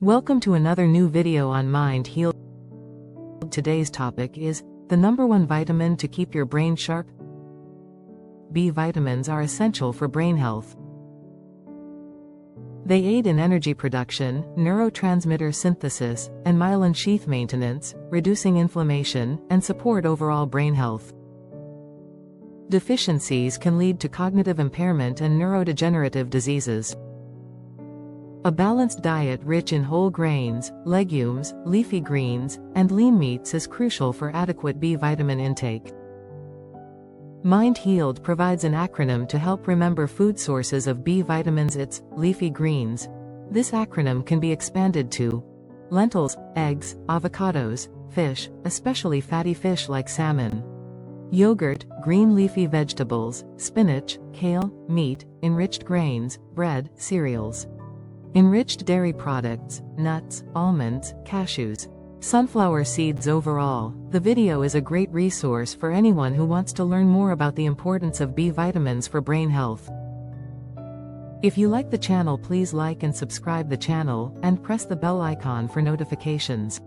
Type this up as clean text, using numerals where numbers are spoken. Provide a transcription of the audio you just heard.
Welcome to another new video on Mind Healed. Today's topic is the #1 vitamin to keep your brain sharp. B vitamins are essential for brain health. They aid in energy production, neurotransmitter synthesis, and myelin sheath maintenance, reducing inflammation, and support overall brain health. Deficiencies can lead to cognitive impairment and neurodegenerative diseases. A balanced diet rich in whole grains, legumes, leafy greens, and lean meats is crucial for adequate B vitamin intake. Mind Healed provides an acronym to help remember food sources of B vitamins. It's leafy greens. This acronym can be expanded to lentils, eggs, avocados, fish, especially fatty fish like salmon, yogurt, green leafy vegetables, spinach, kale, meat, enriched grains, bread, cereals, enriched dairy products, nuts, almonds, cashews, sunflower seeds. Overall, the video is a great resource for anyone who wants to learn more about the importance of B vitamins for brain health. If you like the channel, please like and subscribe the channel, and press the bell icon for notifications.